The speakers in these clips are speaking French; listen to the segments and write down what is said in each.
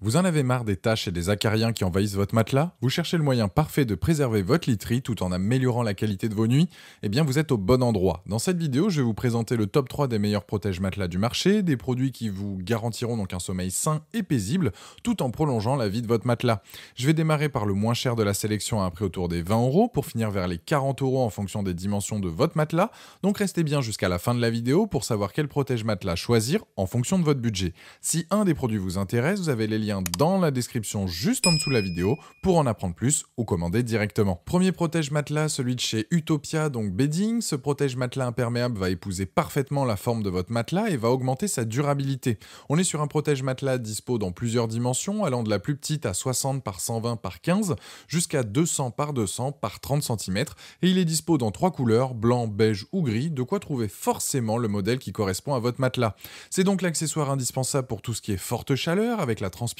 Vous en avez marre des taches et des acariens qui envahissent votre matelas? Vous cherchez le moyen parfait de préserver votre literie tout en améliorant la qualité de vos nuits? Eh bien, vous êtes au bon endroit. Dans cette vidéo, je vais vous présenter le top 3 des meilleurs protège-matelas du marché, des produits qui vous garantiront donc un sommeil sain et paisible, tout en prolongeant la vie de votre matelas. Je vais démarrer par le moins cher de la sélection à un prix autour des 20 € pour finir vers les 40 € en fonction des dimensions de votre matelas. Donc restez bien jusqu'à la fin de la vidéo pour savoir quel protège-matelas choisir en fonction de votre budget. Si un des produits vous intéresse, vous avez les liens dans la description juste en dessous de la vidéo pour en apprendre plus ou commander directement. Premier protège-matelas, celui de chez Utopia, donc Bedding. Ce protège-matelas imperméable va épouser parfaitement la forme de votre matelas et va augmenter sa durabilité. On est sur un protège-matelas dispo dans plusieurs dimensions, allant de la plus petite à 60 par 120 par 15 jusqu'à 200 par 200 par 30 cm, et il est dispo dans 3 couleurs, blanc, beige ou gris, de quoi trouver forcément le modèle qui correspond à votre matelas. C'est donc l'accessoire indispensable pour tout ce qui est forte chaleur, avec la transpiration,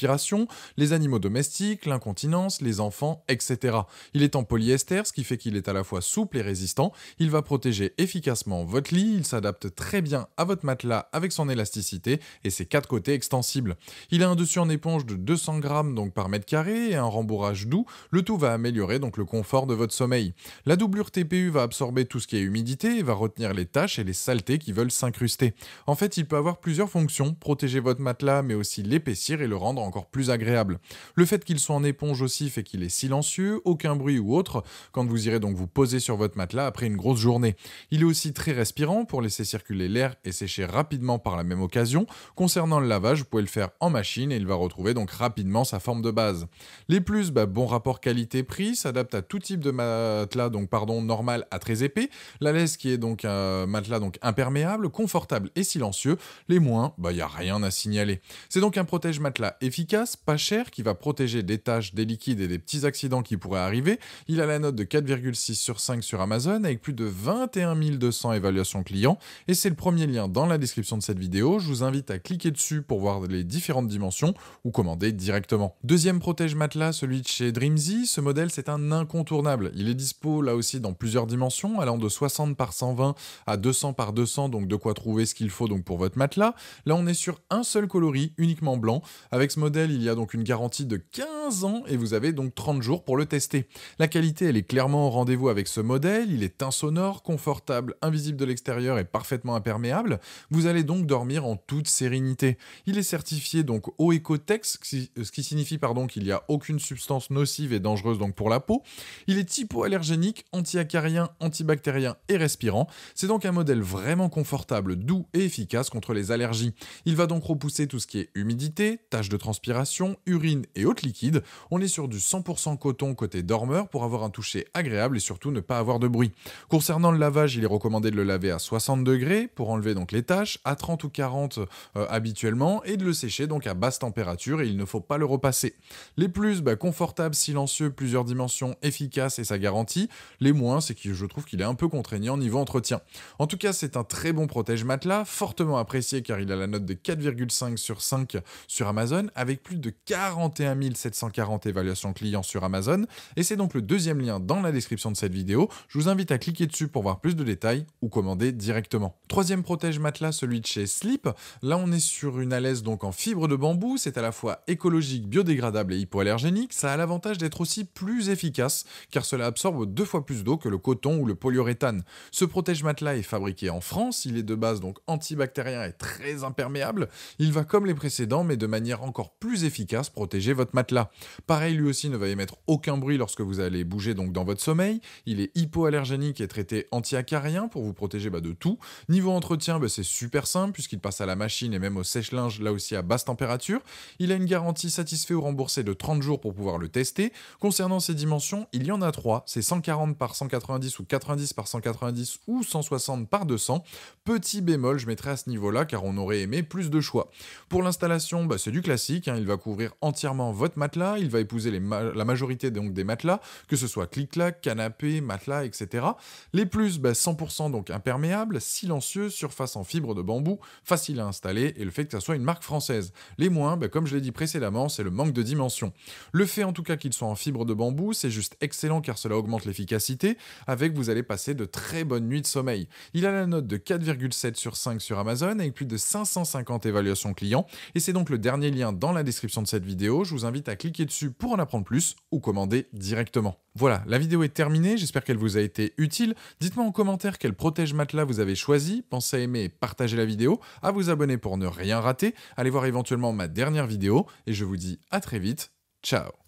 les animaux domestiques, l'incontinence, les enfants, etc. Il est en polyester, ce qui fait qu'il est à la fois souple et résistant. Il va protéger efficacement votre lit, il s'adapte très bien à votre matelas avec son élasticité et ses 4 côtés extensibles. Il a un dessus en éponge de 200 grammes donc par mètre carré et un rembourrage doux. Le tout va améliorer donc le confort de votre sommeil. La doublure TPU va absorber tout ce qui est humidité et va retenir les taches et les saletés qui veulent s'incruster. En fait, il peut avoir plusieurs fonctions, protéger votre matelas mais aussi l'épaissir et le rendre encore plus agréable. Le fait qu'il soit en éponge aussi fait qu'il est silencieux, aucun bruit ou autre quand vous irez donc vous poser sur votre matelas après une grosse journée. Il est aussi très respirant pour laisser circuler l'air et sécher rapidement par la même occasion. Concernant le lavage, vous pouvez le faire en machine et il va retrouver donc rapidement sa forme de base. Les plus, bon rapport qualité-prix, s'adapte à tout type de matelas normal à très épais. La laisse qui est donc un matelas donc imperméable, confortable et silencieux. Les moins, il n'y a rien à signaler. C'est donc un protège-matelas efficace, pas cher, qui va protéger des taches, des liquides et des petits accidents qui pourraient arriver. Il a la note de 4,6 sur 5 sur Amazon avec plus de 21 200 évaluations clients et c'est le premier lien dans la description de cette vidéo. Je vous invite à cliquer dessus pour voir les différentes dimensions ou commander directement. Deuxième protège-matelas, celui de chez Dreamzy. Ce modèle, c'est un incontournable. Il est dispo là aussi dans plusieurs dimensions, allant de 60 par 120 à 200 par 200, donc de quoi trouver ce qu'il faut donc pour votre matelas. Là, on est sur un seul coloris, uniquement blanc. Avec ce modèle, il y a donc une garantie de 15 ans et vous avez donc 30 jours pour le tester. La qualité, elle est clairement au rendez-vous avec ce modèle. Il est insonore, confortable, invisible de l'extérieur et parfaitement imperméable. Vous allez donc dormir en toute sérénité. Il est certifié donc au Ecotex, ce qui signifie qu'il n'y a aucune substance nocive et dangereuse donc pour la peau. Il est hypoallergénique, anti-acarien, antibactérien et respirant. C'est donc un modèle vraiment confortable, doux et efficace contre les allergies. Il va donc repousser tout ce qui est humidité, taches de transpiration, urine et autres liquides. On est sur du 100% coton côté dormeur pour avoir un toucher agréable et surtout ne pas avoir de bruit. Concernant le lavage, il est recommandé de le laver à 60 degrés pour enlever donc les taches, à 30 ou 40 habituellement, et de le sécher donc à basse température et il ne faut pas le repasser. Les plus, confortable, silencieux, plusieurs dimensions, efficace et sa garantie. Les moins, c'est que je trouve qu'il est un peu contraignant niveau entretien. En tout cas, c'est un très bon protège-matelas, fortement apprécié car il a la note de 4,5 sur 5 sur Amazon, avec plus de 41 740 évaluations clients sur Amazon, et c'est donc le deuxième lien dans la description de cette vidéo. Je vous invite à cliquer dessus pour voir plus de détails ou commander directement. Troisième protège-matelas, celui de chez Sleep. Là, on est sur une alaise donc en fibre de bambou, c'est à la fois écologique, biodégradable et hypoallergénique. Ça a l'avantage d'être aussi plus efficace, car cela absorbe 2 fois plus d'eau que le coton ou le polyuréthane. Ce protège-matelas est fabriqué en France, il est de base donc antibactérien et très imperméable. Il va comme les précédents, mais de manière encore plus efficace, protéger votre matelas. Pareil, lui aussi ne va émettre aucun bruit lorsque vous allez bouger donc dans votre sommeil. Il est hypoallergénique et traité anti-acarien pour vous protéger de tout. Niveau entretien, c'est super simple puisqu'il passe à la machine et même au sèche-linge là aussi à basse température. Il a une garantie satisfait ou remboursée de 30 jours pour pouvoir le tester. Concernant ses dimensions, il y en a 3. C'est 140 par 190 ou 90 par 190 ou 160 par 200. Petit bémol, je mettrai à ce niveau-là car on aurait aimé plus de choix. Pour l'installation, c'est du classique. Il va couvrir entièrement votre matelas. Il va épouser la majorité donc des matelas, que ce soit clic-clac, canapé, matelas, etc. Les plus, 100% donc imperméable, silencieux, surface en fibre de bambou, facile à installer et le fait que ça soit une marque française. Les moins, comme je l'ai dit précédemment, c'est le manque de dimension. Le fait en tout cas qu'ils soient en fibre de bambou, c'est juste excellent car cela augmente l'efficacité. Avec, vous allez passer de très bonnes nuits de sommeil. Il a la note de 4,7 sur 5 sur Amazon avec plus de 550 évaluations clients et c'est donc le dernier lien dans dans la description de cette vidéo. Je vous invite à cliquer dessus pour en apprendre plus ou commander directement. Voilà, la vidéo est terminée, j'espère qu'elle vous a été utile. Dites-moi en commentaire quel protège-matelas vous avez choisi. Pensez à aimer et partager la vidéo, à vous abonner pour ne rien rater. Allez voir éventuellement ma dernière vidéo et je vous dis à très vite. Ciao.